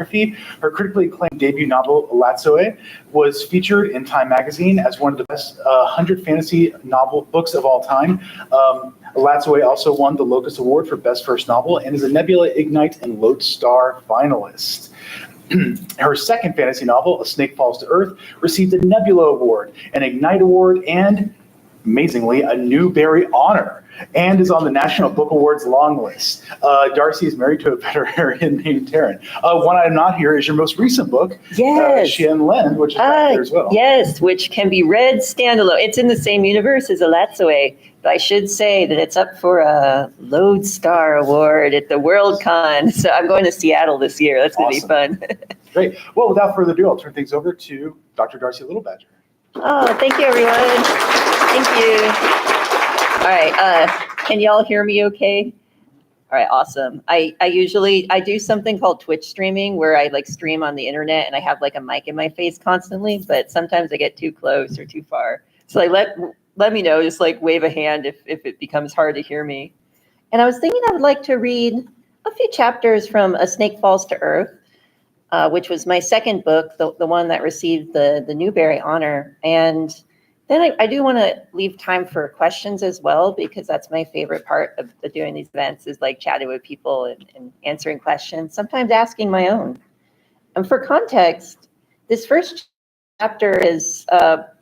Her critically acclaimed debut novel, Lectureship, was featured in Time magazine as one of the best 100 fantasy novel books of all time. Lectureship also won the Locus Award for Best First Novel and is a Nebula, Ignite, and Lodestar finalist. Her second fantasy novel, A Snake Falls to Earth, received a Nebula Award, an Ignite Award, and, amazingly, a Newbery Honor, and is on the National Book Awards long list. Darcie is married to a veterinarian named Taryn. One item not here is your most recent book, Shen Len, which is back here as well. Yes, which can be read standalone. It's in the same universe as Lectureship, but I should say that it's up for a Lodestar Award at the WorldCon. So I'm going to Seattle this year. That's going to be fun. Great. Well, without further ado, I'll turn things over to Dr. Darcie Littlebadger. Oh, thank you, everyone. Thank you. All right, can y'all hear me okay? All right, awesome. I usually do something called Twitch streaming where I like stream on the internet and I have like a mic in my face constantly, but sometimes I get too close or too far. So like let me know, just like wave a hand if it becomes hard to hear me. And I was thinking I would like to read a few chapters from A Snake Falls to Earth, which was my second book, the one that received the Newbery Honor. And then I do want to leave time for questions as well, because that's my favorite part of doing these events is like chatting with people and answering questions, sometimes asking my own. And for context, this first chapter is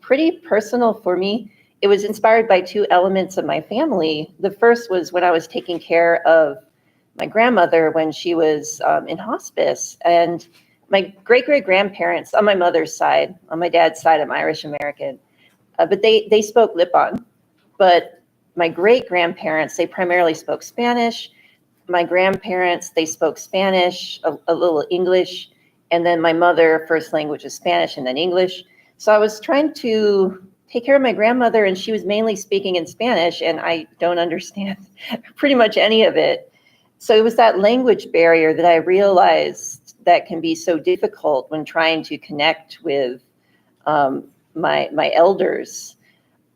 pretty personal for me. It was inspired by two elements of my family. The first was when I was taking care of my grandmother when she was in hospice. And my great-great-grandparents on my mother's side, on my dad's side, I'm Irish-American, but they spoke Lipan. But my great-grandparents, they primarily spoke Spanish. My grandparents, they spoke Spanish, a little English, and then my mother, first language was Spanish and then English. So I was trying to take care of my grandmother, and she was mainly speaking in Spanish, and I don't understand pretty much any of it. So it was that language barrier that I realized that can be so difficult when trying to connect with my elders.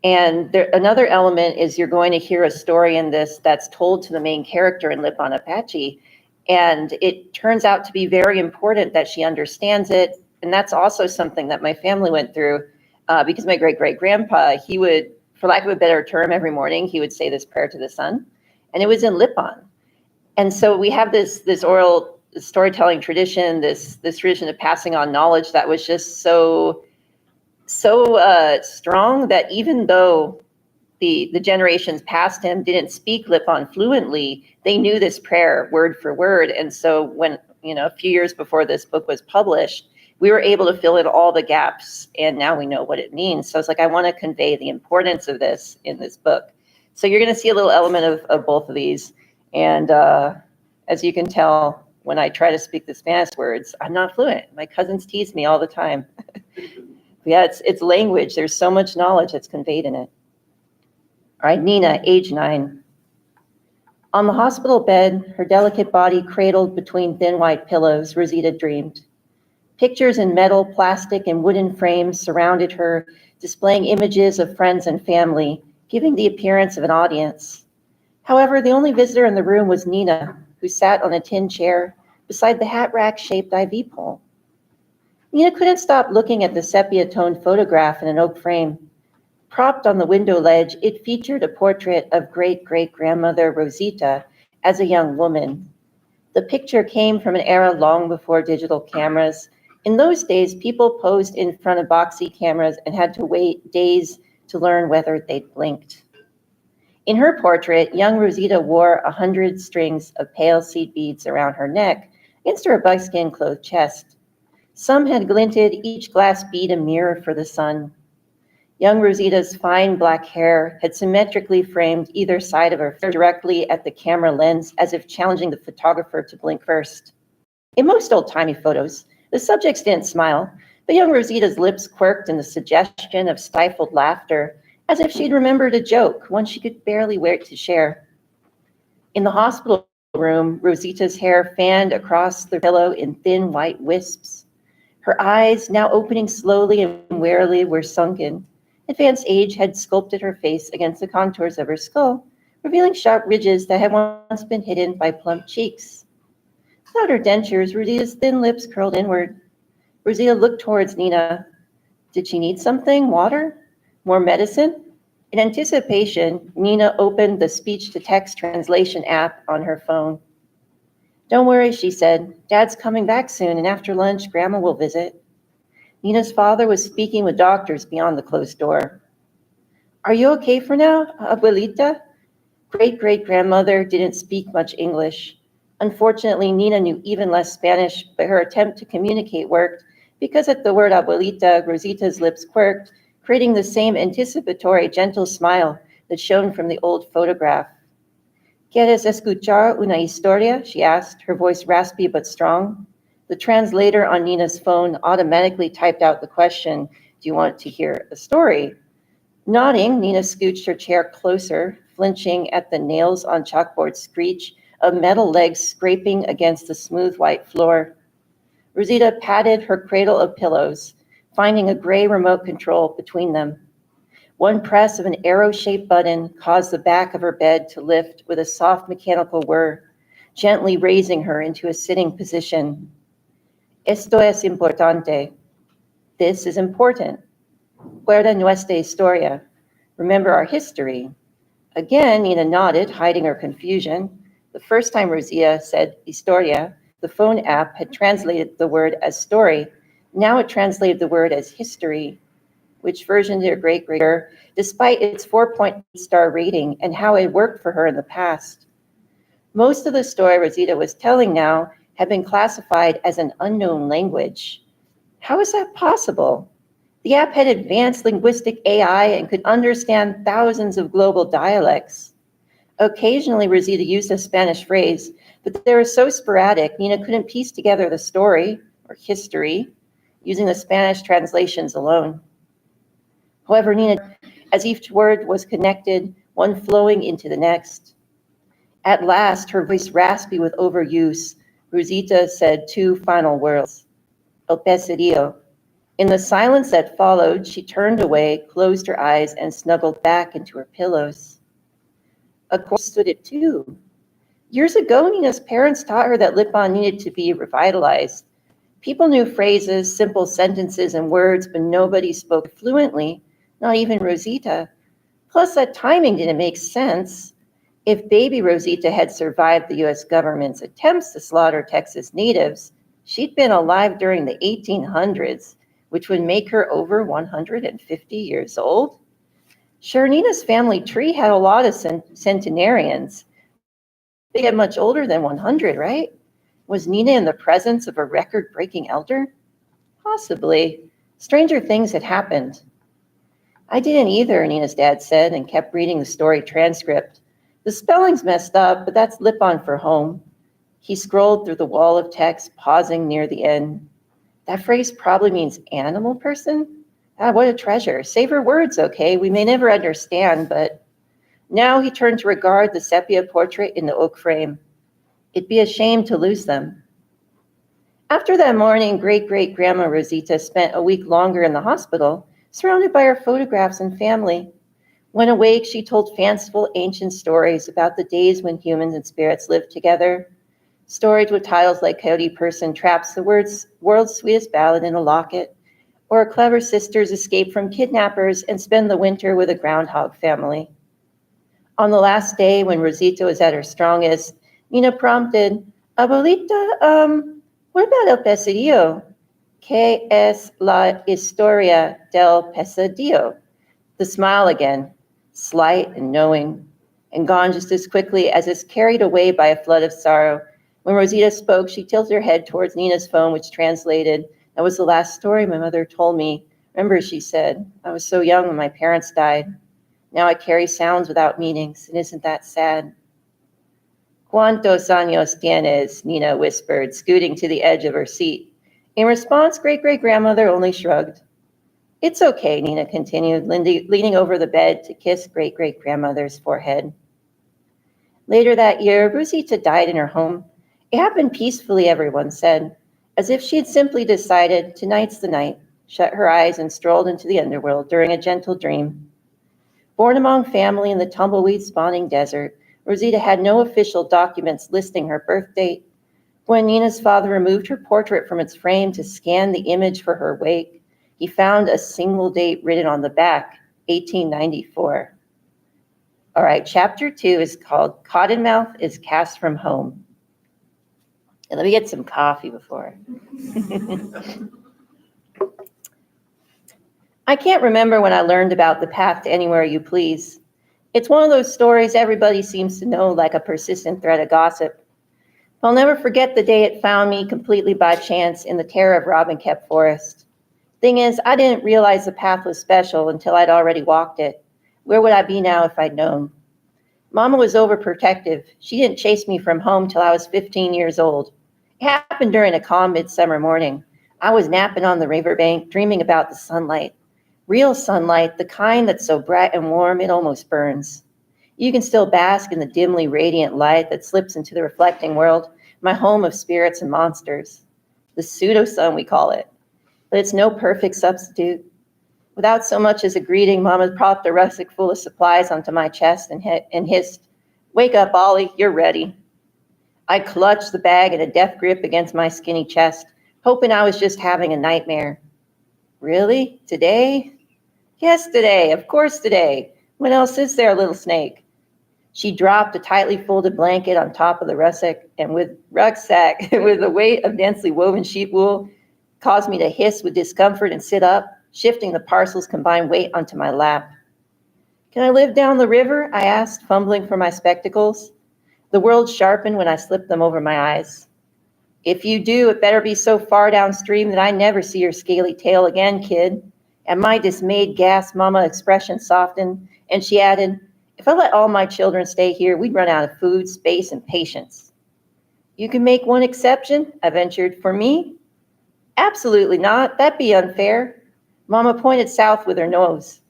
And another element is you're going to hear a story in this that's told to the main character in Lipan Apache, and it turns out to be very important that she understands it. And that's also something that my family went through because my great-great-grandpa, he would, for lack of a better term, every morning, he would say this prayer to the sun, and it was in Lipan. And so we have this oral storytelling tradition, this tradition of passing on knowledge that was just so strong that even though the generations past him didn't speak Lipan fluently, they knew this prayer word for word. And so when, a few years before this book was published, we were able to fill in all the gaps, and now we know what it means. So it's like, I want to convey the importance of this in this book. So you're going to see a little element of both of these. And as you can tell, when I try to speak the Spanish words, I'm not fluent. My cousins tease me all the time. Yeah, it's language. There's so much knowledge that's conveyed in it. All right, Nina, age 9. On the hospital bed, her delicate body cradled between thin white pillows, Rosita dreamed. Pictures in metal, plastic, and wooden frames surrounded her, displaying images of friends and family, giving the appearance of an audience. However, the only visitor in the room was Nina, who sat on a tin chair beside the hat rack-shaped IV pole. Nina couldn't stop looking at the sepia-toned photograph in an oak frame. Propped on the window ledge, it featured a portrait of great-great-grandmother Rosita as a young woman. The picture came from an era long before digital cameras. In those days, people posed in front of boxy cameras and had to wait days to learn whether they'd blinked. In her portrait, young Rosita wore 100 strings of pale seed beads around her neck against her buckskin-clothed chest. Some had glinted, each glass bead a mirror for the sun. Young Rosita's fine black hair had symmetrically framed either side of her directly at the camera lens, as if challenging the photographer to blink first. In most old-timey photos, the subjects didn't smile, but young Rosita's lips quirked in the suggestion of stifled laughter, as if she'd remembered a joke, one she could barely wait to share. In the hospital room, Rosita's hair fanned across the pillow in thin white wisps. Her eyes, now opening slowly and warily, were sunken. Advanced age had sculpted her face against the contours of her skull, revealing sharp ridges that had once been hidden by plump cheeks. Without her dentures, Rosita's thin lips curled inward. Rosita looked towards Nina. Did she need something? Water? More medicine? In anticipation, Nina opened the speech-to-text translation app on her phone. Don't worry, she said. Dad's coming back soon, and after lunch, Grandma will visit. Nina's father was speaking with doctors beyond the closed door. Are you okay for now, Abuelita? Great-great-grandmother didn't speak much English. Unfortunately, Nina knew even less Spanish, but her attempt to communicate worked because at the word abuelita, Rosita's lips quirked, creating the same anticipatory, gentle smile that shone from the old photograph. ¿Quieres escuchar una historia? She asked, her voice raspy but strong. The translator on Nina's phone automatically typed out the question, do you want to hear a story? Nodding, Nina scooched her chair closer, flinching at the nails on chalkboard screech of metal legs scraping against the smooth white floor. Rosita patted her cradle of pillows, finding a gray remote control between them. One press of an arrow-shaped button caused the back of her bed to lift with a soft mechanical whir, gently raising her into a sitting position. Esto es importante. This is important. Guarda nuestra historia. Remember our history. Again, Nina nodded, hiding her confusion. The first time Rosita said historia, the phone app had translated the word as story. Now it translated the word as history. Which version did her great-great-grandmother, despite its 4.8-star rating and how it worked for her in the past? Most of the story Rosita was telling now had been classified as an unknown language. How is that possible? The app had advanced linguistic AI and could understand thousands of global dialects. Occasionally, Rosita used a Spanish phrase, but they were so sporadic, Nina couldn't piece together the story or history using the Spanish translations alone. However, Nina, as each word was connected, one flowing into the next. At last, her voice raspy with overuse, Rosita said two final words, el pesadillo. In the silence that followed, she turned away, closed her eyes, and snuggled back into her pillows. Of course, stood it too. Years ago, Nina's parents taught her that Lipan needed to be revitalized. People knew phrases, simple sentences, and words, but nobody spoke fluently, not even Rosita. Plus, that timing didn't make sense. If baby Rosita had survived the U.S. government's attempts to slaughter Texas natives, she'd been alive during the 1800s, which would make her over 150 years old. Sure, Nina's family tree had a lot of centenarians. They get much older than 100, right? Was Nina in the presence of a record-breaking elder? Possibly. Stranger things had happened. I didn't either, Nina's dad said, and kept reading the story transcript. The spelling's messed up, but that's Lipan for home. He scrolled through the wall of text, pausing near the end. That phrase probably means animal person? Ah, what a treasure. Save her words, okay? We may never understand, but... Now he turned to regard the sepia portrait in the oak frame. It'd be a shame to lose them. After that morning, great-great-grandma Rosita spent a week longer in the hospital, surrounded by her photographs and family. When awake, she told fanciful ancient stories about the days when humans and spirits lived together. Stories with titles like Coyote Person traps the world's sweetest ballad in a locket, or clever sisters escape from kidnappers and spend the winter with a groundhog family. On the last day, when Rosita was at her strongest, Nina prompted, Abuelita, what about el pesadillo? ¿Qué es la historia del pesadillo? The smile again, slight and knowing, and gone just as quickly as it's carried away by a flood of sorrow. When Rosita spoke, she tilted her head towards Nina's phone, which translated, that was the last story my mother told me. Remember, she said, I was so young when my parents died. Now I carry sounds without meanings, and isn't that sad? ¿Cuántos años tienes? Nina whispered, scooting to the edge of her seat. In response, great-great-grandmother only shrugged. It's okay, Nina continued, leaning over the bed to kiss great-great-grandmother's forehead. Later that year, Rosita died in her home. It happened peacefully, everyone said, as if she had simply decided, tonight's the night, shut her eyes and strolled into the underworld during a gentle dream. Born among family in the tumbleweed-spawning desert, Rosita had no official documents listing her birth date. When Nina's father removed her portrait from its frame to scan the image for her wake, he found a single date written on the back, 1894. All right, chapter 2 is called Cottonmouth is Cast from Home. And let me get some coffee before. I can't remember when I learned about the path to anywhere you please. It's one of those stories everybody seems to know, like a persistent thread of gossip. I'll never forget the day it found me completely by chance in the terror of robin-kept forest. Thing is, I didn't realize the path was special until I'd already walked it. Where would I be now if I'd known? Mama was overprotective. She didn't chase me from home till I was 15 years old. It happened during a calm midsummer morning. I was napping on the riverbank, dreaming about the sunlight. Real sunlight, the kind that's so bright and warm it almost burns. You can still bask in the dimly radiant light that slips into the reflecting world, my home of spirits and monsters. The pseudo-sun, we call it. But it's no perfect substitute. Without so much as a greeting, Mama propped a rucksack full of supplies onto my chest and hissed, "Wake up, Ollie, you're ready." I clutched the bag in a death grip against my skinny chest, hoping I was just having a nightmare. Really? Today? Yes, today. Of course today. When else is there, little snake? She dropped a tightly folded blanket on top of the rucksack, and with the weight of densely woven sheep wool, caused me to hiss with discomfort and sit up, shifting the parcel's combined weight onto my lap. "Can I live down the river?" I asked, fumbling for my spectacles. The world sharpened when I slipped them over my eyes. "If you do, it better be so far downstream that I never see your scaly tail again, kid." At my dismayed gasp, Mama expression softened, and she added, "If I let all my children stay here, we'd run out of food, space, and patience." "You can make one exception," I ventured. "For me?" "Absolutely not. That'd be unfair." Mama pointed south with her nose.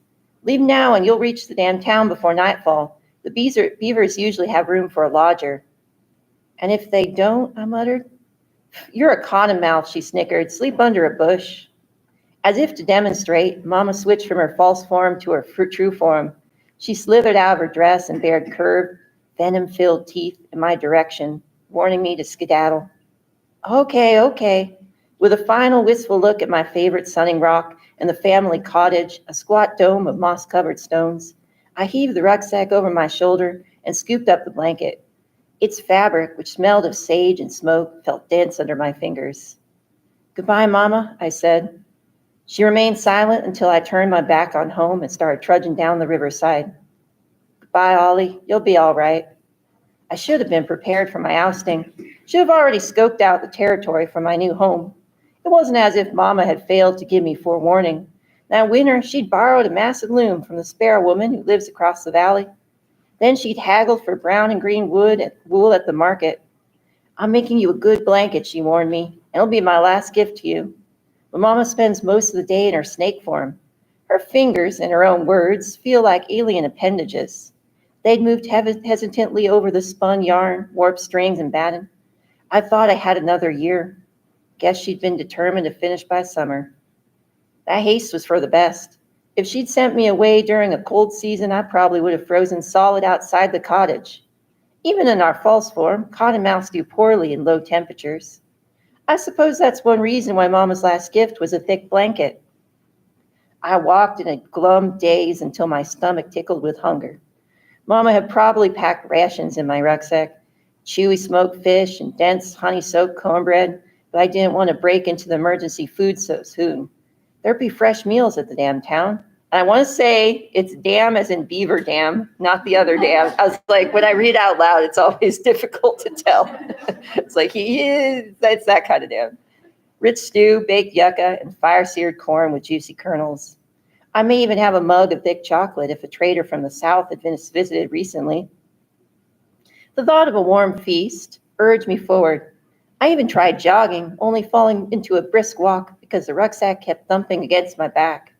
"Leave now and you'll reach the damn town before nightfall. The beavers usually have room for a lodger." "And if they don't?" I muttered. "You're a cottonmouth," she snickered. "Sleep under a bush." As if to demonstrate, Mama switched from her false form to her true form. She slithered out of her dress and bared curved, venom-filled teeth in my direction, warning me to skedaddle. Okay. With a final wistful look at my favorite sunning rock and the family cottage, a squat dome of moss-covered stones, I heaved the rucksack over my shoulder and scooped up the blanket. Its fabric, which smelled of sage and smoke, felt dense under my fingers. "Goodbye, Mama," I said. She remained silent until I turned my back on home and started trudging down the riverside. "Goodbye, Ollie. You'll be all right." I should have been prepared for my ousting. Should have already scoped out the territory for my new home. It wasn't as if Mama had failed to give me forewarning. That winter, she'd borrowed a massive loom from the sparrow woman who lives across the valley. Then she'd haggled for brown and green wool at the market. "I'm making you a good blanket," she warned me, "and it'll be my last gift to you." But Mama spends most of the day in her snake form. Her fingers, in her own words, feel like alien appendages. They'd moved hesitantly over the spun yarn, warped strings, and batten. I thought I had another year. Guess she'd been determined to finish by summer. That haste was for the best. If she'd sent me away during a cold season, I probably would have frozen solid outside the cottage. Even in our false form, cottonmouths do poorly in low temperatures. I suppose that's one reason why Mama's last gift was a thick blanket. I walked in a glum daze until my stomach tickled with hunger. Mama had probably packed rations in my rucksack, chewy smoked fish and dense honey-soaked cornbread, but I didn't want to break into the emergency food so soon. There'd be fresh meals at the damn town. And I want to say it's dam as in beaver dam, not the other dam. I was like, when I read out loud, it's always difficult to tell. It's like, it's that kind of dam. Rich stew, baked yucca, and fire-seared corn with juicy kernels. I may even have a mug of thick chocolate if a trader from the south had been visited recently. The thought of a warm feast urged me forward. I even tried jogging, only falling into a brisk walk because the rucksack kept thumping against my back.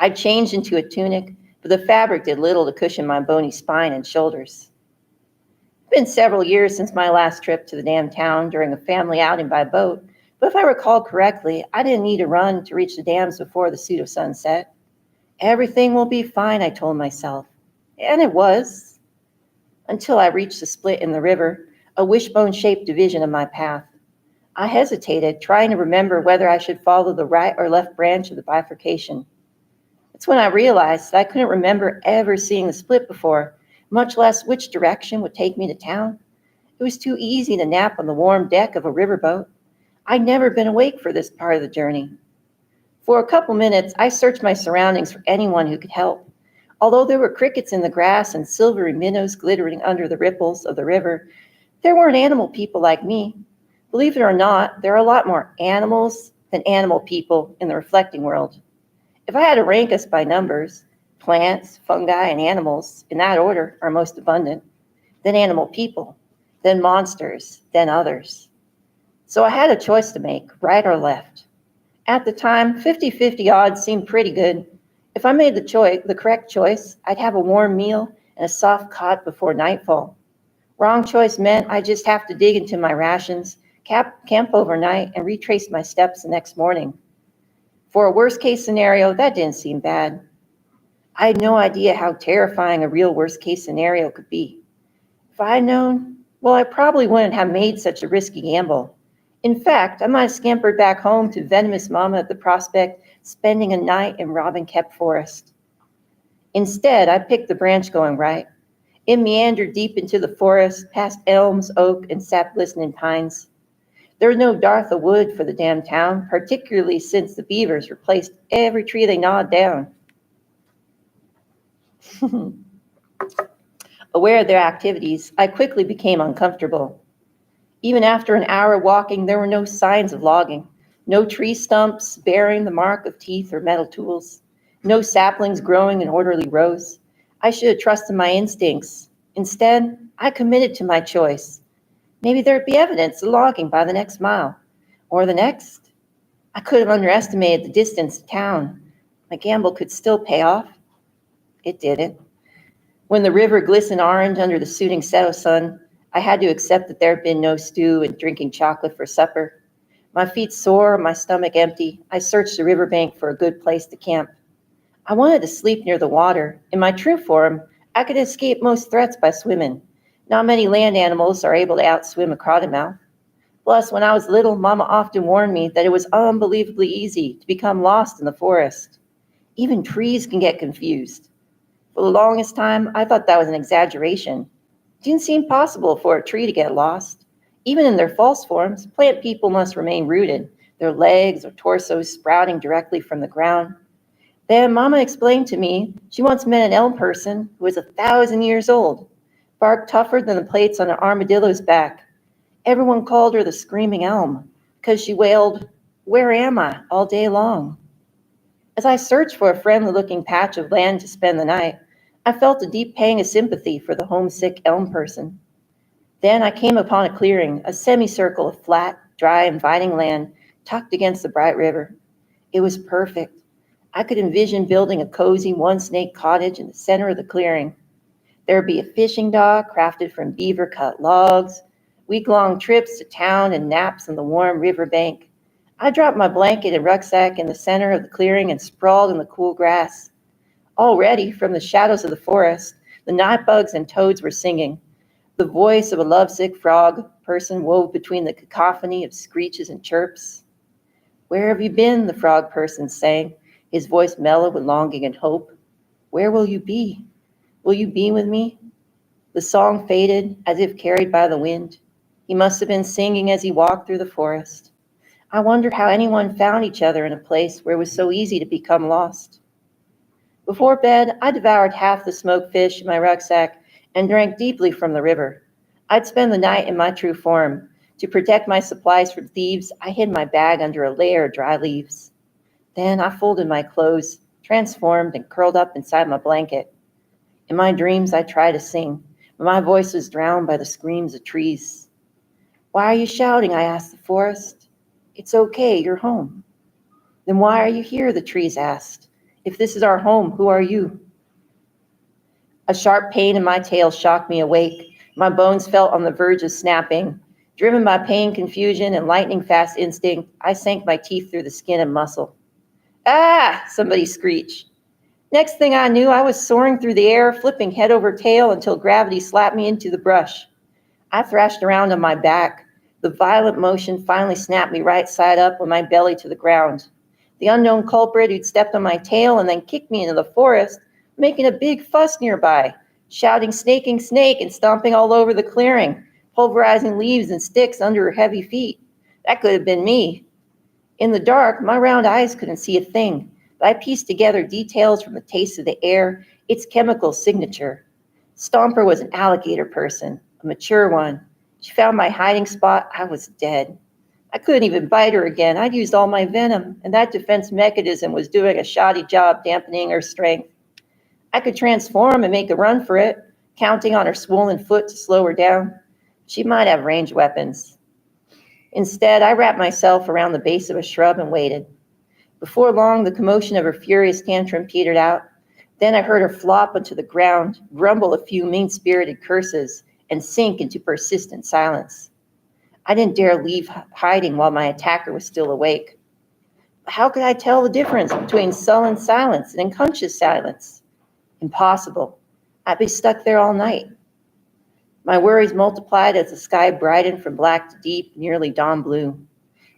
I changed into a tunic, but the fabric did little to cushion my bony spine and shoulders. It's been several years since my last trip to the damn town during a family outing by boat, but if I recall correctly, I didn't need to run to reach the dams before the pseudo-sunset. Everything will be fine, I told myself. And it was. Until I reached the split in the river, a wishbone-shaped division of my path. I hesitated, trying to remember whether I should follow the right or left branch of the bifurcation. It's when I realized that I couldn't remember ever seeing the split before, much less which direction would take me to town. It was too easy to nap on the warm deck of a riverboat. I'd never been awake for this part of the journey. For a couple minutes, I searched my surroundings for anyone who could help. Although there were crickets in the grass and silvery minnows glittering under the ripples of the river, there weren't animal people like me. Believe it or not, there are a lot more animals than animal people in the reflecting world. If I had to rank us by numbers, plants, fungi, and animals, in that order, are most abundant, then animal people, then monsters, then others. So I had a choice to make, right or left. At the time, 50-50 odds seemed pretty good. If I made the correct choice, I'd have a warm meal and a soft cot before nightfall. Wrong choice meant I'd just have to dig into my rations, camp overnight, and retrace my steps the next morning. For a worst-case scenario, that didn't seem bad. I had no idea how terrifying a real worst-case scenario could be. If I had known, well, I probably wouldn't have made such a risky gamble. In fact, I might have scampered back home to venomous mama at the prospect, spending a night in robin-kept forest. Instead, I picked the branch going right. It meandered deep into the forest, past elms, oak, and sap-glistening pines. There was no dearth of wood for the damn town, particularly since the beavers replaced every tree they gnawed down. Aware of their activities, I quickly became uncomfortable. Even after an hour walking, there were no signs of logging, no tree stumps bearing the mark of teeth or metal tools, no saplings growing in orderly rows. I should have trusted my instincts. Instead, I committed to my choice. Maybe there'd be evidence of logging by the next mile, or the next. I could have underestimated the distance to town. My gamble could still pay off. It didn't. When the river glistened orange under the soothing settle sun, I had to accept that there had been no stew and drinking chocolate for supper. My feet sore, my stomach empty, I searched the riverbank for a good place to camp. I wanted to sleep near the water. In my true form, I could escape most threats by swimming. Not many land animals are able to outswim a cottonmouth. Plus, when I was little, Mama often warned me that it was unbelievably easy to become lost in the forest. Even trees can get confused. For the longest time, I thought that was an exaggeration. It didn't seem possible for a tree to get lost. Even in their false forms, plant people must remain rooted, their legs or torsos sprouting directly from the ground. Then Mama explained to me she once met an elm person who was 1,000 years old, bark tougher than the plates on an armadillo's back. Everyone called her the Screaming Elm because she wailed, "Where am I?" all day long. As I searched for a friendly-looking patch of land to spend the night, I felt a deep pang of sympathy for the homesick elm person. Then I came upon a clearing, a semicircle of flat, dry, inviting land tucked against the bright river. It was perfect. I could envision building a cozy one-snake cottage in the center of the clearing. There would be a fishing dock crafted from beaver-cut logs, week-long trips to town and naps on the warm riverbank. I dropped my blanket and rucksack in the center of the clearing and sprawled in the cool grass. Already, from the shadows of the forest, the night bugs and toads were singing. The voice of a lovesick frog person wove between the cacophony of screeches and chirps. "Where have you been?" the frog person sang, his voice mellow with longing and hope. "Where will you be? Will you be with me?" The song faded as if carried by the wind. He must have been singing as he walked through the forest. I wondered how anyone found each other in a place where it was so easy to become lost. Before bed, I devoured half the smoked fish in my rucksack and drank deeply from the river. I'd spend the night in my true form. To protect my supplies from thieves, I hid my bag under a layer of dry leaves. Then I folded my clothes, transformed, and curled up inside my blanket. In my dreams, I tried to sing, but my voice was drowned by the screams of trees. "Why are you shouting?" I asked the forest. "It's okay, you're home." "Then why are you here?" the trees asked. "If this is our home, who are you?" A sharp pain in my tail shocked me awake. My bones felt on the verge of snapping. Driven by pain, confusion, and lightning-fast instinct, I sank my teeth through the skin and muscle. "Ah!" somebody screeched. Next thing I knew, I was soaring through the air, flipping head over tail until gravity slapped me into the brush. I thrashed around on my back. The violent motion finally snapped me right side up with my belly to the ground. The unknown culprit who'd stepped on my tail and then kicked me into the forest, making a big fuss nearby, shouting snaking snake and stomping all over the clearing, pulverizing leaves and sticks under her heavy feet. That could have been me. In the dark, my round eyes couldn't see a thing, but I pieced together details from the taste of the air, its chemical signature. Stomper was an alligator person, a mature one. She found my hiding spot. I was dead. I couldn't even bite her again. I'd used all my venom, and that defense mechanism was doing a shoddy job dampening her strength. I could transform and make a run for it, counting on her swollen foot to slow her down. She might have ranged weapons. Instead, I wrapped myself around the base of a shrub and waited. Before long, the commotion of her furious tantrum petered out. Then I heard her flop onto the ground, grumble a few mean-spirited curses, and sink into persistent silence. I didn't dare leave hiding while my attacker was still awake. How could I tell the difference between sullen silence and unconscious silence? Impossible. I'd be stuck there all night. My worries multiplied as the sky brightened from black to deep, nearly dawn blue.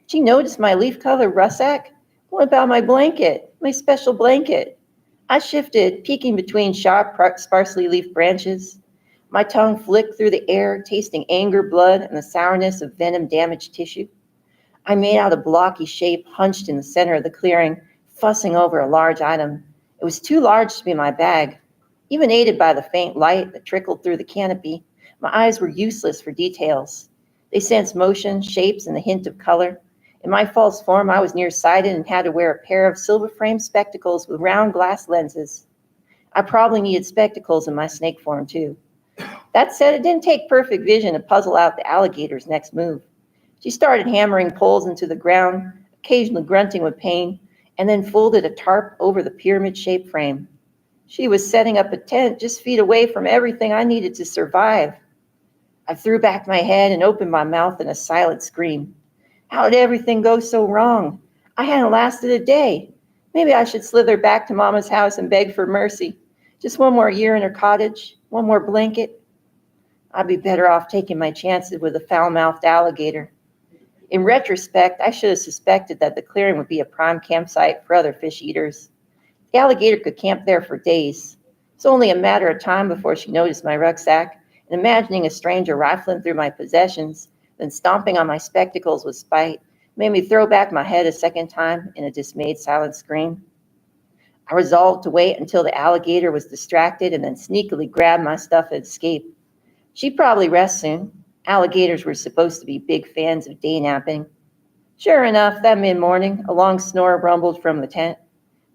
She noticed my leaf-colored russack. What about my blanket, my special blanket? I shifted, peeking between sharp, sparsely leafed branches. My tongue flicked through the air, tasting anger, blood, and the sourness of venom-damaged tissue. I made out a blocky shape hunched in the center of the clearing, fussing over a large item. It was too large to be my bag. Even aided by the faint light that trickled through the canopy, my eyes were useless for details. They sensed motion, shapes, and the hint of color. In my false form, I was nearsighted and had to wear a pair of silver-framed spectacles with round glass lenses. I probably needed spectacles in my snake form, too. That said, it didn't take perfect vision to puzzle out the alligator's next move. She started hammering poles into the ground, occasionally grunting with pain, and then folded a tarp over the pyramid-shaped frame. She was setting up a tent just feet away from everything I needed to survive. I threw back my head and opened my mouth in a silent scream. How did everything go so wrong? I hadn't lasted a day. Maybe I should slither back to Mama's house and beg for mercy. Just one more year in her cottage, one more blanket. I'd be better off taking my chances with a foul-mouthed alligator. In retrospect, I should have suspected that the clearing would be a prime campsite for other fish eaters. The alligator could camp there for days. It's only a matter of time before she noticed my rucksack, and imagining a stranger rifling through my possessions, then stomping on my spectacles with spite, made me throw back my head a second time in a dismayed silent scream. I resolved to wait until the alligator was distracted and then sneakily grab my stuff and escape. She'd probably rest soon. Alligators were supposed to be big fans of day napping. Sure enough, that mid-morning, a long snore rumbled from the tent.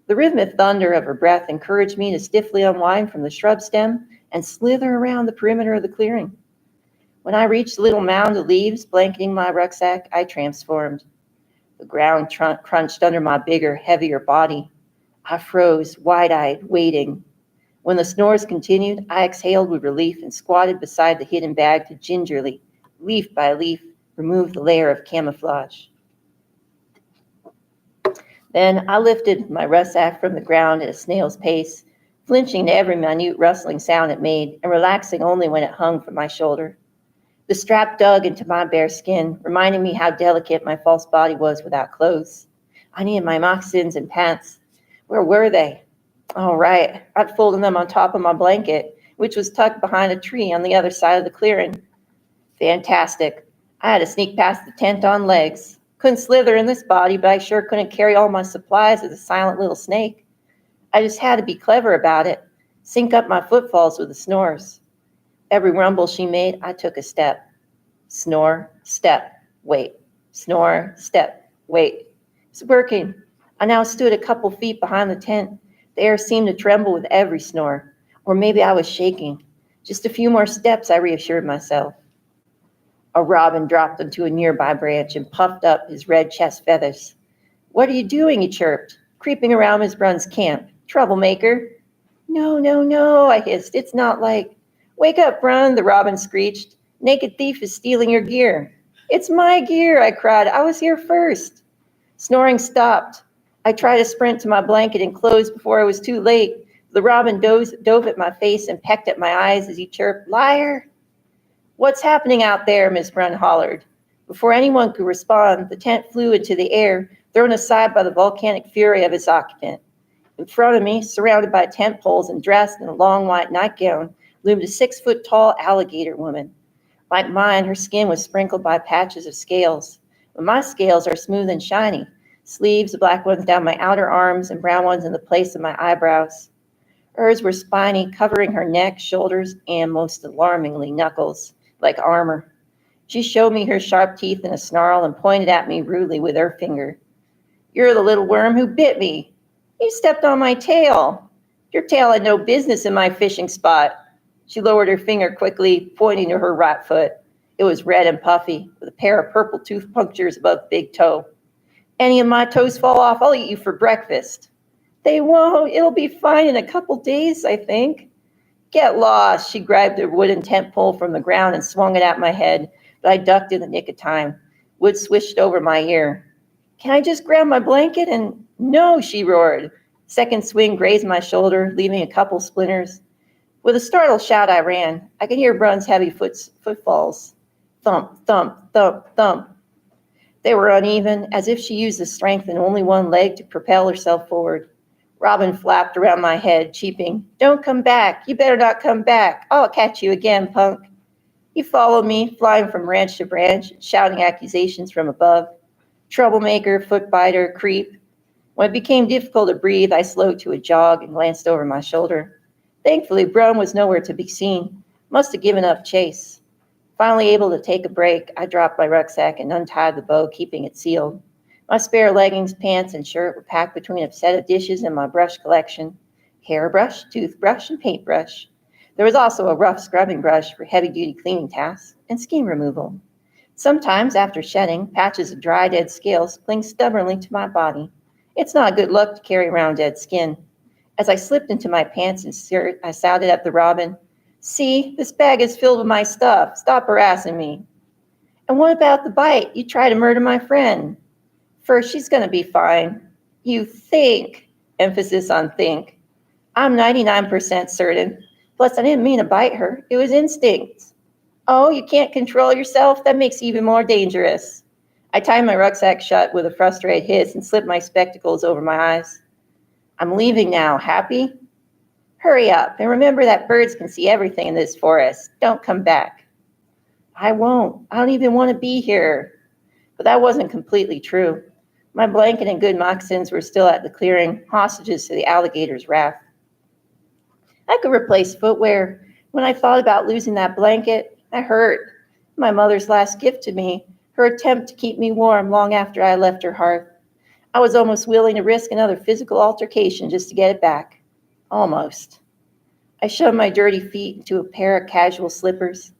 The rhythmic thunder of her breath encouraged me to stiffly unwind from the shrub stem and slither around the perimeter of the clearing. When I reached the little mound of leaves blanketing my rucksack, I transformed. The ground crunched under my bigger, heavier body. I froze, wide-eyed, waiting. When the snores continued, I exhaled with relief and squatted beside the hidden bag to gingerly, leaf by leaf, remove the layer of camouflage. Then I lifted my rucksack from the ground at a snail's pace, flinching to every minute rustling sound it made and relaxing only when it hung from my shoulder. The strap dug into my bare skin, reminding me how delicate my false body was without clothes. I needed my moccasins and pants. Where were they? Oh, right. I'd folded them on top of my blanket, which was tucked behind a tree on the other side of the clearing. Fantastic. I had to sneak past the tent on legs. Couldn't slither in this body, but I sure couldn't carry all my supplies as a silent little snake. I just had to be clever about it, sync up my footfalls with the snores. Every rumble she made, I took a step. Snore, step, wait. Snore, step, wait. It's working. I now stood a couple feet behind the tent. The air seemed to tremble with every snore. Or maybe I was shaking. Just a few more steps, I reassured myself. A robin dropped onto a nearby branch and puffed up his red chest feathers. What are you doing? He chirped, creeping around Miss Brunn's camp. Troublemaker. No, no, no, I hissed. It's not like... Wake up, Brunn, the robin screeched. Naked thief is stealing your gear. It's my gear, I cried. I was here first. Snoring stopped. I tried to sprint to my blanket and clothes before it was too late. The robin dove at my face and pecked at my eyes as he chirped, Liar! "What's happening out there?" Miss Brunn hollered. Before anyone could respond, the tent flew into the air, thrown aside by the volcanic fury of its occupant. In front of me, surrounded by tent poles and dressed in a long white nightgown, loomed a 6-foot-tall alligator woman. Like mine, her skin was sprinkled by patches of scales, but my scales are smooth and shiny, sleeves, black ones down my outer arms and brown ones in the place of my eyebrows. Hers were spiny, covering her neck, shoulders, and most alarmingly, knuckles, like armor. She showed me her sharp teeth in a snarl and pointed at me rudely with her finger. "You're the little worm who bit me. You stepped on my tail. Your tail had no business in my fishing spot." She lowered her finger quickly, pointing to her right foot. It was red and puffy, with a pair of purple tooth punctures above the big toe. "Any of my toes fall off, I'll eat you for breakfast." "They won't. It'll be fine in a couple days, I think." "Get lost." She grabbed a wooden tent pole from the ground and swung it at my head, but I ducked in the nick of time. Wood swished over my ear. "Can I just grab my blanket and—" "No," she roared. Second swing grazed my shoulder, leaving a couple splinters. With a startled shout, I ran. I could hear Brunn's heavy footfalls. Thump, thump, thump, thump. They were uneven, as if she used the strength in only one leg to propel herself forward. Robin flapped around my head, cheeping, "Don't come back. You better not come back. I'll catch you again, punk." He followed me, flying from branch to branch, shouting accusations from above. Troublemaker, footbiter, creep. When it became difficult to breathe, I slowed to a jog and glanced over my shoulder. Thankfully, Brunn was nowhere to be seen. Must have given up chase. Finally able to take a break, I dropped my rucksack and untied the bow, keeping it sealed. My spare leggings, pants, and shirt were packed between a set of dishes and my brush collection: hairbrush, toothbrush, and paintbrush. There was also a rough scrubbing brush for heavy-duty cleaning tasks and skin removal. Sometimes, after shedding, patches of dry, dead scales cling stubbornly to my body. It's not good luck to carry around dead skin. As I slipped into my pants and shirt, I shouted at the robin, "See, this bag is filled with my stuff. Stop harassing me." "And what about the bite? You tried to murder my friend." "First, she's going to be fine." "You think," emphasis on think. "I'm 99% certain. Plus, I didn't mean to bite her. It was instinct." "Oh, you can't control yourself? That makes you even more dangerous." I tied my rucksack shut with a frustrated hiss and slipped my spectacles over my eyes. "I'm leaving now. Happy?" "Hurry up, and remember that birds can see everything in this forest. Don't come back." "I won't. I don't even want to be here." But that wasn't completely true. My blanket and good moccasins were still at the clearing, hostages to the alligator's wrath. I could replace footwear. When I thought about losing that blanket, I hurt. My mother's last gift to me, her attempt to keep me warm long after I left her hearth. I was almost willing to risk another physical altercation just to get it back. Almost. I shoved my dirty feet into a pair of casual slippers.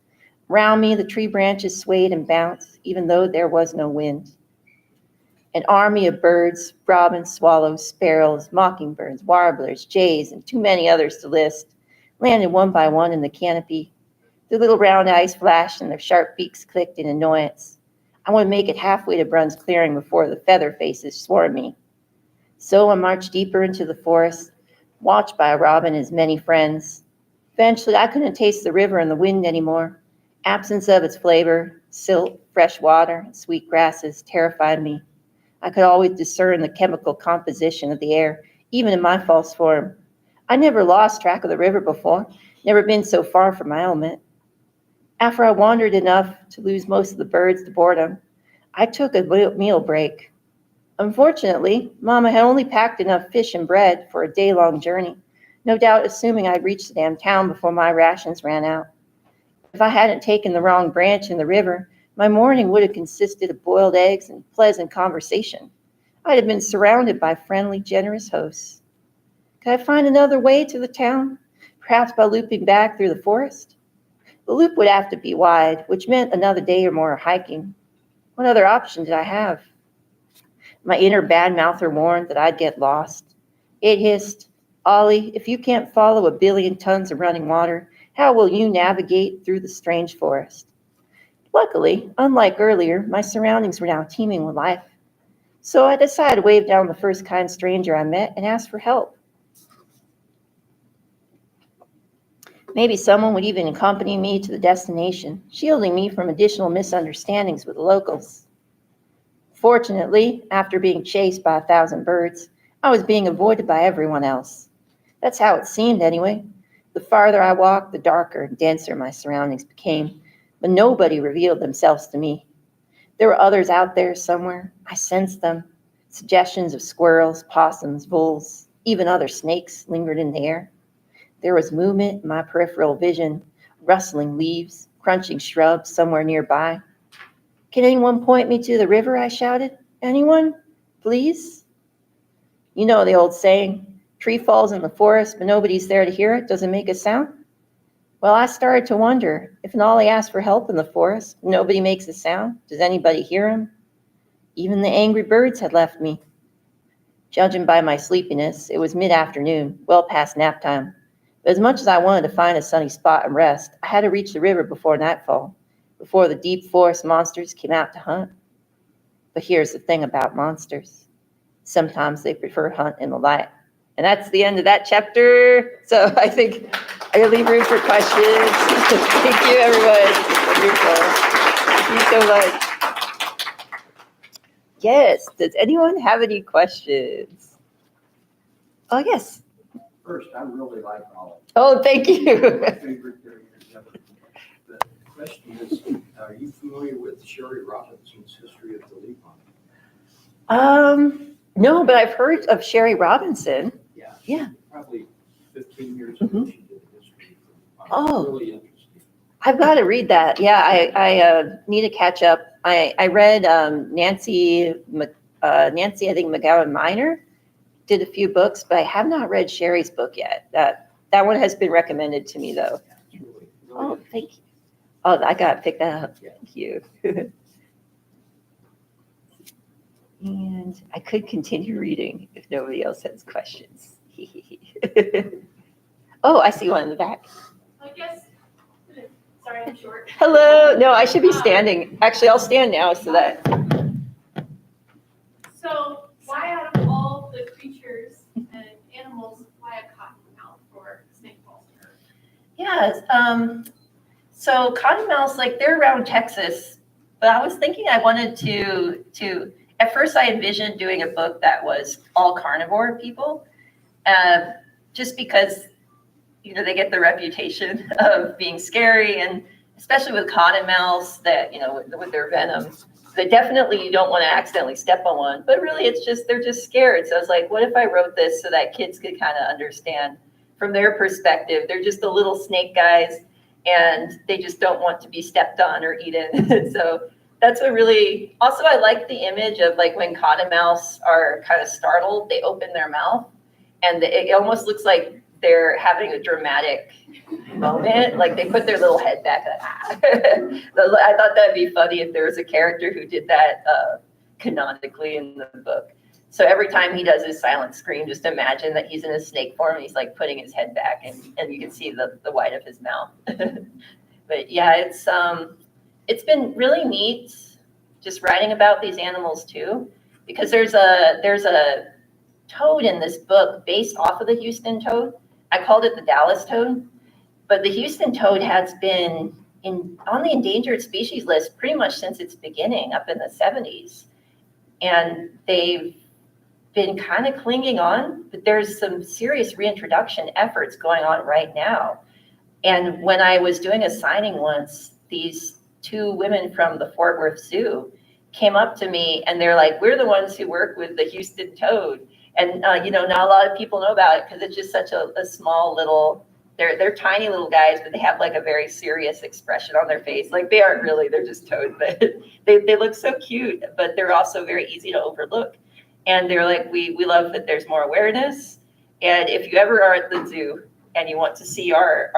Round me, the tree branches swayed and bounced, even though there was no wind. An army of birds, robins, swallows, sparrows, mockingbirds, warblers, jays, and too many others to list, landed one by one in the canopy. Their little round eyes flashed and their sharp beaks clicked in annoyance. I would make it halfway to Brunn's clearing before the feather faces swarmed me. So I marched deeper into the forest, watched by a robin and his many friends. Eventually, I couldn't taste the river and the wind anymore. Absence of its flavor, silt, fresh water, and sweet grasses terrified me. I could always discern the chemical composition of the air, even in my false form. I never lost track of the river before, never been so far from my element. After I wandered enough to lose most of the birds to boredom, I took a meal break. Unfortunately, Mama had only packed enough fish and bread for a day-long journey, no doubt assuming I'd reach the damn town before my rations ran out. If I hadn't taken the wrong branch in the river, my morning would have consisted of boiled eggs and pleasant conversation. I'd have been surrounded by friendly, generous hosts. Could I find another way to the town, perhaps by looping back through the forest? The loop would have to be wide, which meant another day or more of hiking. What other option did I have? My inner badmouther warned that I'd get lost. It hissed, "Ollie, if you can't follow 1,000,000,000 tons of running water, how will you navigate through the strange forest?" Luckily, unlike earlier, my surroundings were now teeming with life. So I decided to wave down the first kind stranger I met and ask for help. Maybe someone would even accompany me to the destination, shielding me from additional misunderstandings with the locals. Fortunately, after being chased by 1,000 birds, I was being avoided by everyone else. That's how it seemed anyway. The farther I walked, the darker and denser my surroundings became, but nobody revealed themselves to me. There were others out there somewhere. I sensed them. Suggestions of squirrels, possums, voles, even other snakes lingered in the air. There was movement in my peripheral vision, rustling leaves, crunching shrubs somewhere nearby. Can anyone point me to the river? I shouted. Anyone? Please? You know the old saying, tree falls in the forest, but nobody's there to hear it. Does it make a sound? Well, I started to wonder, if Nolly asked for help in the forest, nobody makes a sound. Does anybody hear him? Even the angry birds had left me. Judging by my sleepiness, it was mid-afternoon, well past nap time. But as much as I wanted to find a sunny spot and rest, I had to reach the river before nightfall, before the deep forest monsters came out to hunt. But here's the thing about monsters. Sometimes they prefer hunt in the light. And that's the end of that chapter. So I think I leave room for questions. Thank you, everyone. Wonderful. Thank you so much. Yes. Does anyone have any questions? Oh, yes. First, I really like all Oh, thank you. my favorite characters ever. The question is, are you familiar with Sherry Robinson's history of the Levon? No, but I've heard of Sherry Robinson. Yeah. Yeah. Probably 15 years ago, she did a history. Oh. Really interesting. I've got to read that. Yeah, I need to catch up. I read Nancy, I think McGowan Minor did a few books, but I have not read Sherry's book yet. That one has been recommended to me, though. Yeah, it's really Oh, good. thank you. Oh, I got to pick that up. Yeah. Thank you. And I could continue reading if nobody else has questions. Oh, I see one in the back. I guess, sorry, I'm short. Hello. No, I should be standing. Actually, I'll stand now so that. So why out of all the creatures and animals, why a cottonmouth for snake falls in her? Yeah. So cottonmouths, like they're around Texas, but I was thinking I wanted to. At first, I envisioned doing a book that was all carnivore people, just because, they get the reputation of being scary, and especially with cottonmouths that, with their venom, that definitely you don't want to accidentally step on one, but really it's just, they're just scared. So I was like, what if I wrote this so that kids could kind of understand from their perspective? They're just the little snake guys and they just don't want to be stepped on or eaten. So that's what really, also I like the image of like when cottonmouths are kind of startled, they open their mouth and it almost looks like they're having a dramatic moment. Like they put their little head back. I thought that'd be funny if there was a character who did that canonically in the book. So every time he does his silent scream, just imagine that he's in a snake form and he's like putting his head back and you can see the white of his mouth. But yeah, it's been really neat just writing about these animals too, because there's a toad in this book based off of the Houston toad. I called it the Dallas toad, but the Houston toad has been on the endangered species list pretty much since its beginning up in the 70s. And they've been kind of clinging on, but there's some serious reintroduction efforts going on right now. And when I was doing a signing once, these two women from the Fort Worth Zoo came up to me and they're like, we're the ones who work with the Houston toad. And, not a lot of people know about it because it's just such a small little, they're tiny little guys, but they have like a very serious expression on their face. Like they aren't really, they're just toads, but they look so cute, but they're also very easy to overlook. And they're like, we love that there's more awareness. And if you ever are at the zoo and you want to see our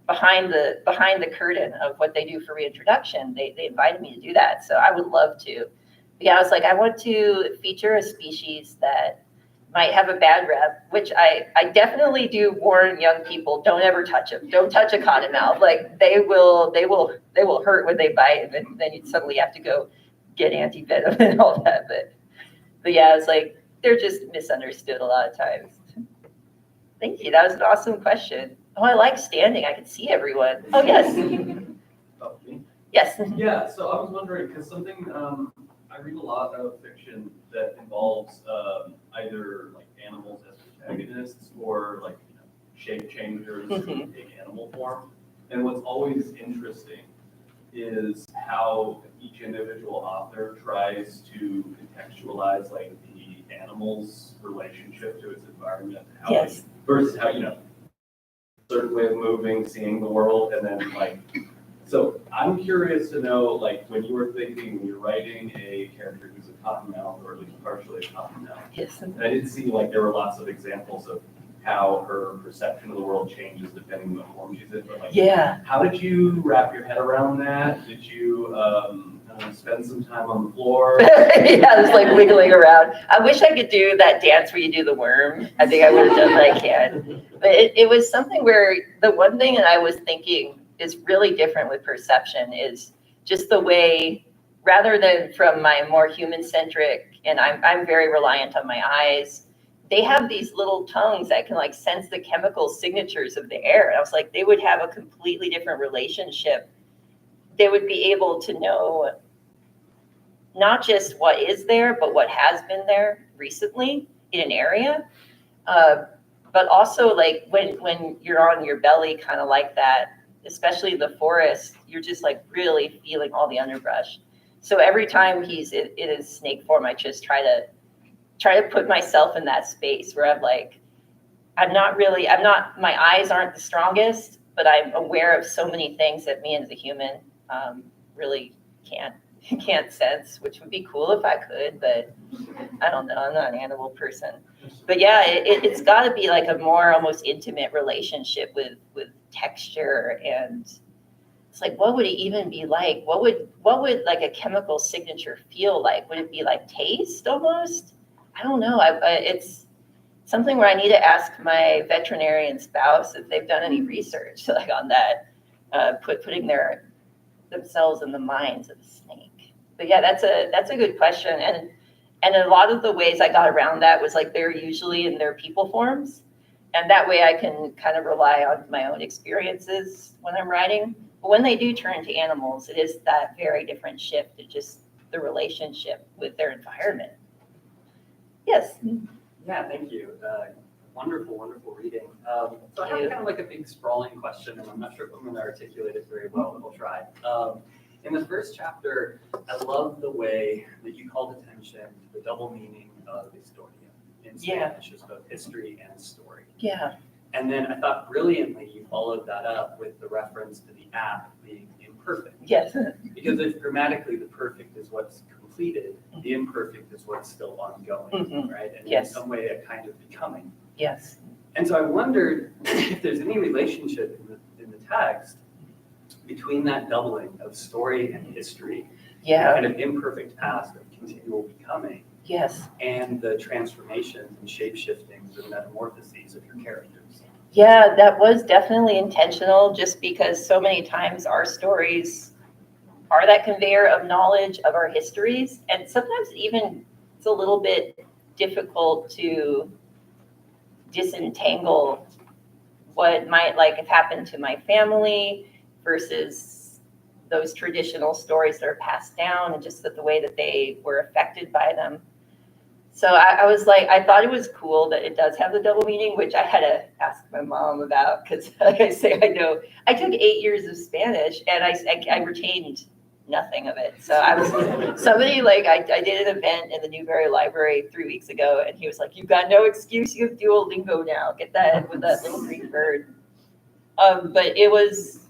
behind the curtain of what they do for reintroduction, they invited me to do that. So I would love to. But yeah, I was like, I want to feature a species that might have a bad rep, which I definitely do warn young people, don't ever touch them. Don't touch a cottonmouth. Like they will hurt when they bite, and then you suddenly have to go get anti-venom and all that. But yeah, it's like they're just misunderstood a lot of times. Thank you. That was an awesome question. Oh, I like standing. I can see everyone. Oh, yes. Oh, me? Yes. Yeah, so I was wondering, because something, I read a lot of fiction that involves either like animals as protagonists or like, shape changers who take animal form. And what's always interesting is how each individual author tries to contextualize like the animal's relationship to its environment. How Yes. versus how, certain way of moving, seeing the world, and then like, so I'm curious to know, like, when you were thinking, when you're writing a character who's a cottonmouth, or at least partially a cottonmouth, Yes. and I did see like there were lots of examples of how her perception of the world changes depending on the form she's in, but like, Yeah. how did you wrap your head around that? Did you spend some time on the floor? Yeah, just like wiggling around. I wish I could do that dance where you do the worm. I think I would have done what I can. But it was something where the one thing that I was thinking is really different with perception is just the way, rather than from my more human-centric, and I'm very reliant on my eyes, they have these little tongues that can like sense the chemical signatures of the air. And I was like, they would have a completely different relationship. They would be able to know not just what is there, but what has been there recently in an area. But also like when you're on your belly, kind of like that, especially in the forest, you're just like really feeling all the underbrush. So every time he's in his snake form, I just try to put myself in that space where I'm like, my eyes aren't the strongest, but I'm aware of so many things that me as a human really can't sense, which would be cool if I could, but I don't know. I'm not an animal person. But yeah, it's got to be like a more almost intimate relationship with texture, and it's like, what would it even be like? What would like a chemical signature feel like? Would it be like taste almost? I don't know. It's something where I need to ask my veterinarian spouse if they've done any research like on that, putting themselves in the minds of a snake. But yeah, that's a good question. And a lot of the ways I got around that was like they're usually in their people forms. And that way I can kind of rely on my own experiences when I'm writing. But when they do turn to animals, it is that very different shift to just the relationship with their environment. Yes. Yeah, thank you. Wonderful, wonderful reading. So I have kind of like a big sprawling question, and I'm not sure if I'm going to articulate it very well, but I'll try. In the first chapter, I love the way that you called attention to the double meaning of historia. In Spanish, it's both history and story. Yeah. And then I thought brilliantly you followed that up with the reference to the app being imperfect. Yes. Because if grammatically the perfect is what's completed, the imperfect is what's still ongoing, right? And Yes. in some way a kind of becoming. Yes. And so I wondered if there's any relationship in the text between that doubling of story and history, Yeah. kind of imperfect past of continual becoming, Yes. and the transformations and shape-shiftings and metamorphoses of your characters. Yeah, that was definitely intentional just because so many times our stories are that conveyor of knowledge of our histories. And sometimes even it's a little bit difficult to disentangle what might like have happened to my family versus those traditional stories that are passed down and just the way that they were affected by them. So I was like, I thought it was cool that it does have the double meaning, which I had to ask my mom about because, like I say, I took 8 years of Spanish and I retained nothing of it. So I was somebody like I did an event in the Newberry Library 3 weeks ago, and he was like, "You've got no excuse. You have Duolingo now. Get that with that little green bird." But it was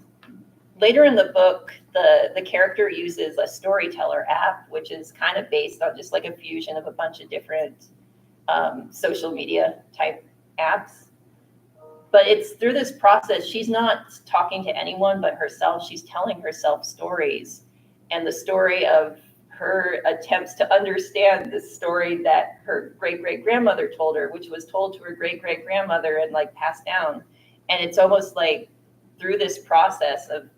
later in the book. The character uses a storyteller app, which is kind of based on just like a fusion of a bunch of different social media type apps. But it's through this process, she's not talking to anyone but herself. She's telling herself stories, and the story of her attempts to understand the story that her great-great-grandmother told her, which was told to her great-great-grandmother and like passed down. And it's almost like through this process of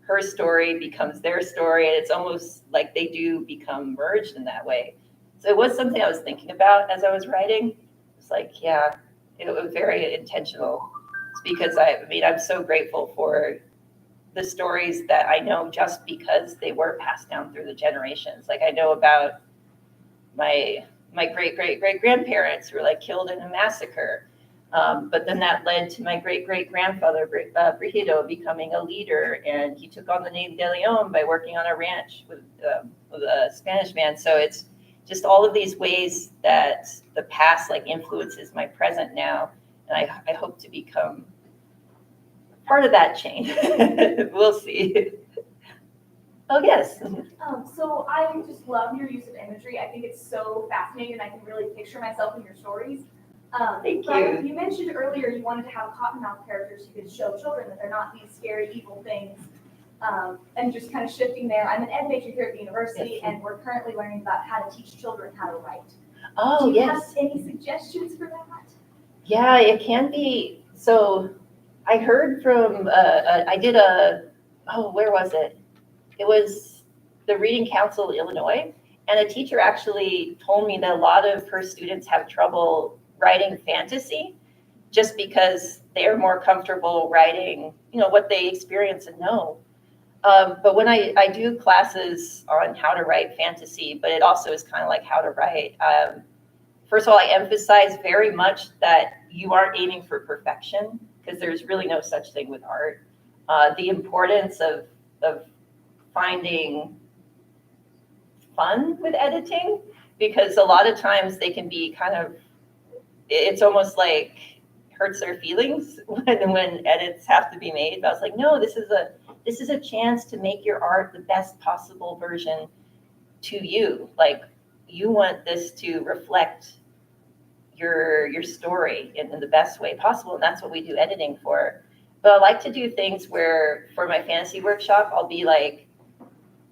her story becomes their story, and it's almost like they do become merged in that way. So it was something I was thinking about as I was writing. It's like, yeah, it was very intentional It's because I'm so grateful for the stories that I know just because they were passed down through the generations. Like I know about my great-great-great-grandparents who were like killed in a massacre. But then that led to my great-great-grandfather, Brigido, becoming a leader, and he took on the name De Leon by working on a ranch with a Spanish man. So it's just all of these ways that the past like influences my present now, and I hope to become part of that chain. We'll see. Oh, yes. So I just love your use of imagery. I think it's so fascinating, and I can really picture myself in your stories. Thank but you. You mentioned earlier you wanted to have cottonmouth characters who could show children that they're not these scary, evil things. And just kind of shifting there. I'm an ed major here at the university, Yes. and we're currently learning about how to teach children how to write. Oh, Do you yes. have any suggestions for that? Yeah, it can be. So I heard from, where was it? It was the Reading Council of Illinois. And a teacher actually told me that a lot of her students have trouble writing fantasy just because they're more comfortable writing, what they experience and know. But when I do classes on how to write fantasy, but it also is kind of like how to write. First of all, I emphasize very much that you aren't aiming for perfection because there's really no such thing with art. The importance of finding fun with editing, because a lot of times they can be it's almost like hurts their feelings when edits have to be made. But I was like, no, this is a chance to make your art the best possible version to you. Like you want this to reflect your story in the best way possible, and that's what we do editing for. But I like to do things where for my fantasy workshop, I'll be like,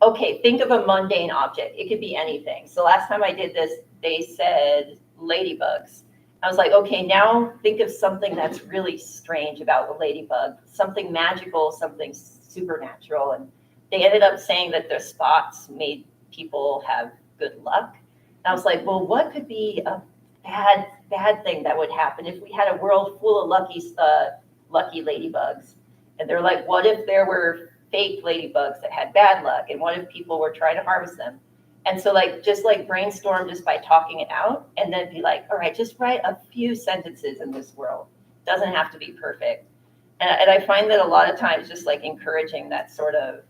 okay, think of a mundane object. It could be anything. So last time I did this, they said ladybugs. I was like, okay, now think of something that's really strange about the ladybug, something magical, something supernatural. And they ended up saying that the spots made people have good luck. And I was like, well, what could be a bad thing that would happen if we had a world full of lucky ladybugs? And they're like, what if there were fake ladybugs that had bad luck? And what if people were trying to harvest them? And so just brainstorm just by talking it out, and then be like, all right, just write a few sentences in this world. Doesn't have to be perfect. And I find that a lot of times just like encouraging that sort of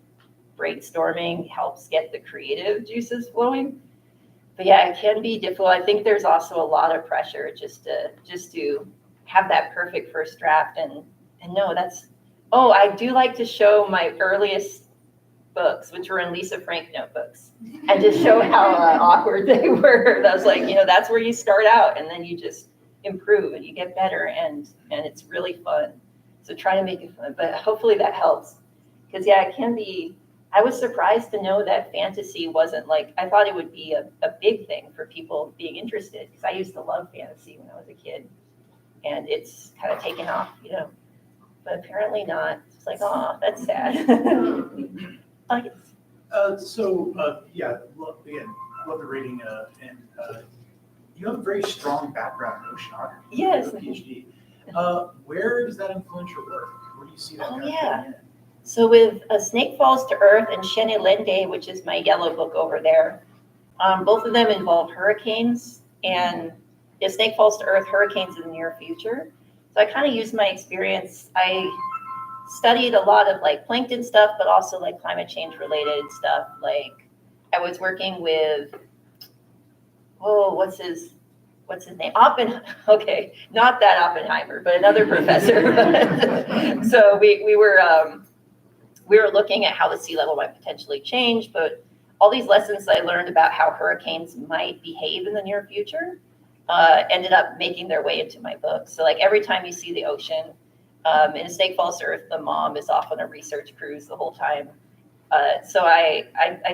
brainstorming helps get the creative juices flowing. But yeah, it can be difficult. I think there's also a lot of pressure just to have that perfect first draft and no, I do like to show my earliest books, which were in Lisa Frank notebooks, and just show how awkward they were. I was like, that's where you start out, and then you just improve and you get better, and it's really fun. So try to make it fun, but hopefully that helps. Because yeah, it can be. I was surprised to know that fantasy wasn't I thought it would be a big thing for people being interested, because I used to love fantasy when I was a kid, and it's kind of taken off, but apparently not. It's like, oh, that's sad. Oh, yes. Again, love the reading, and you have a very strong background in oceanography. Yes. You have a PhD. Where does that influence your work? Where do you see that kind of fitting in? So with Snake Falls to Earth and Shenelende, which is my yellow book over there, both of them involve hurricanes, and if Snake Falls to Earth, hurricanes in the near future. So I kind of used my experience. I studied a lot of plankton stuff, but also climate change related stuff. I was working with, what's his name? Okay, not that Oppenheimer, but another professor. So we were looking at how the sea level might potentially change, but all these lessons I learned about how hurricanes might behave in the near future ended up making their way into my book. So every time you see the ocean, in Snake Falls to Earth, the mom is off on a research cruise the whole time. So I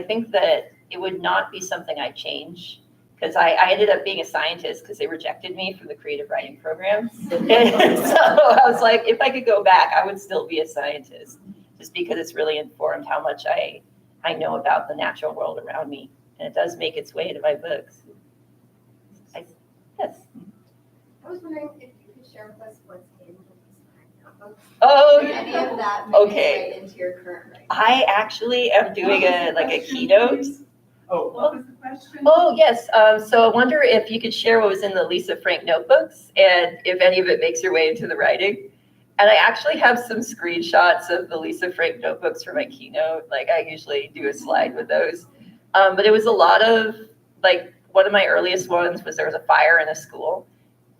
think that it would not be something I'd change, because I ended up being a scientist because they rejected me from the creative writing program. And so I was like, if I could go back, I would still be a scientist, just because it's really informed how much I know about the natural world around me. And it does make its way into my books. Yes. I was wondering if you could share with us what's in the books? Oh, Did any of that make okay. its way into your current writing? I actually am doing a keynote. Oh, What was the question? Oh, yes. So I wonder if you could share what was in the Lisa Frank notebooks and if any of it makes your way into the writing. And I actually have some screenshots of the Lisa Frank notebooks for my keynote. Like I usually do a slide with those. But it was a lot of, like, one of my earliest ones was there was a fire in a school.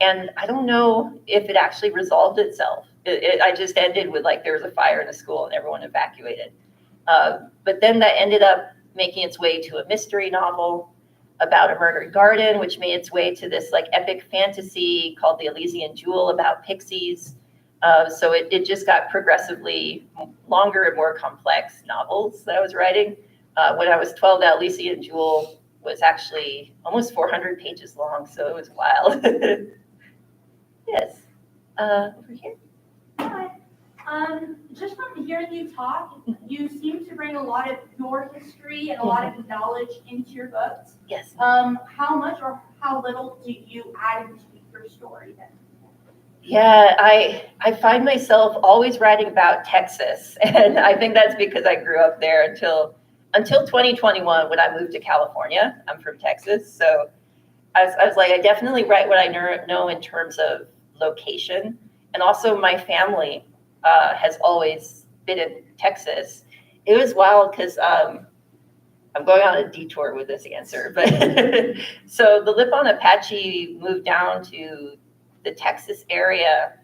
And I don't know if it actually resolved itself. I just ended with like there was a fire in a school and everyone evacuated. But then that ended up making its way to a mystery novel about a murdered garden, which made its way to this like epic fantasy called The Elysian Jewel about pixies. So it just got progressively longer and more complex novels that I was writing. When I was 12, that Elysian Jewel was actually almost 400 pages long, so it was wild. Yes. Over here. Hi. Just from hearing you talk, you seem to bring a lot of your history and a lot of knowledge into your books. Yes. How much or how little do you add into your story then? Yeah, I find myself always writing about Texas, and I think that's because I grew up there until 2021 when I moved to California. I'm from Texas, so I was like, I definitely write what I know in terms of location, and also my family has always been in Texas. It was wild because I'm going on a detour with this answer, but so the Lipan Apache moved down to the Texas area,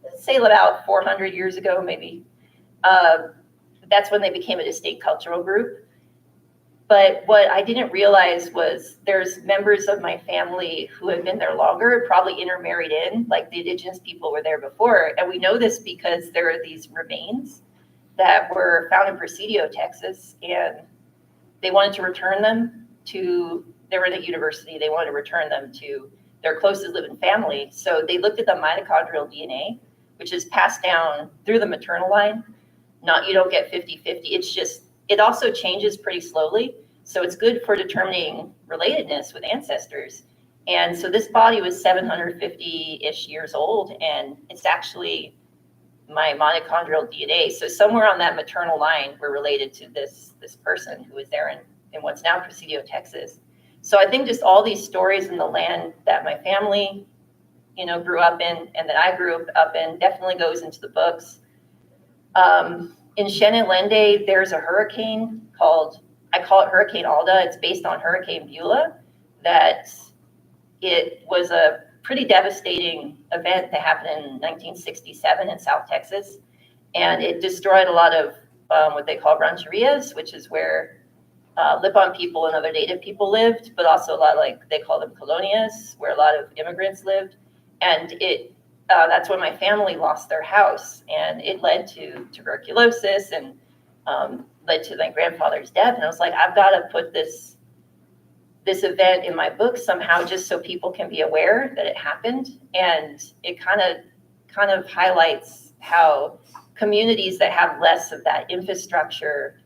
let's say about 400 years ago, maybe. That's when they became a distinct cultural group. But what I didn't realize was there's members of my family who have been there longer, probably intermarried in, like the indigenous people were there before. And we know this because there are these remains that were found in Presidio, Texas, and they wanted to return them to, they were at a university, they wanted to return them to their closest living family. So they looked at the mitochondrial DNA, which is passed down through the maternal line. Not, you don't get 50-50. It's just, it also changes pretty slowly. So it's good for determining relatedness with ancestors. And so this body was 750-ish years old, and it's actually my mitochondrial DNA. So somewhere on that maternal line, we're related to this person who was there in what's now Presidio, Texas. So I think just all these stories in the land that my family, grew up in and that I grew up in definitely goes into the books. In Shenandoah, there's a hurricane I call it Hurricane Alda. It's based on Hurricane Beulah. That it was a pretty devastating event that happened in 1967 in South Texas. And it destroyed a lot of what they call rancherias, which is where Lipan people and other native people lived, but also a lot of, they call them colonias, where a lot of immigrants lived. And that's when my family lost their house, and it led to tuberculosis and led to my grandfather's death. And I was like, I've got to put this event in my book somehow, just so people can be aware that it happened. And it kind of highlights how communities that have less of that infrastructure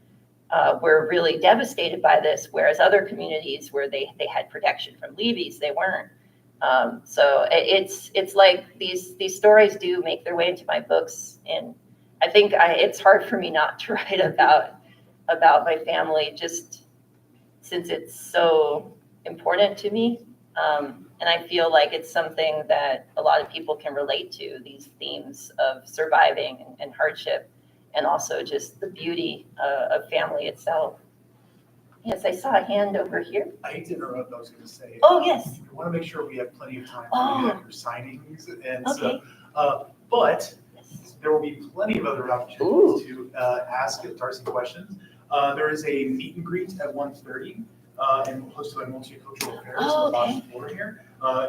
were really devastated by this, whereas other communities where they had protection from levees, they weren't. So it's like these stories do make their way into my books, and I think it's hard for me not to write about my family, just since it's so important to me. And I feel like it's something that a lot of people can relate to, these themes of surviving and hardship, and also just the beauty of family itself. Yes, I saw a hand over here. I hate to interrupt, I was going to say. Oh, yes. We want to make sure we have plenty of time Oh. for your signings. And Okay. so, but Yes. there will be plenty of other Ooh. opportunities to ask Darcie questions. There is a meet and greet at 1:30 and hosted by Multicultural Affairs Oh, on the bottom okay. floor here.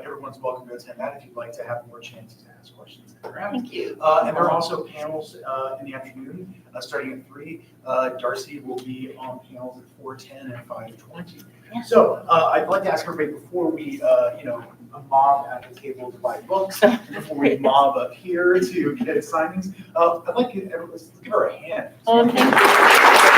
Everyone's welcome to attend that if you'd like to have more chances to ask questions. Thank you. And there are also panels in the afternoon, starting at 3. Darcie will be on panels at 4:10 and 5:20. Yeah. So I'd like to ask everybody before we, mob at the table to buy books, before we mob up here to get signings. I'd like to let's give her a hand. Oh, thank you.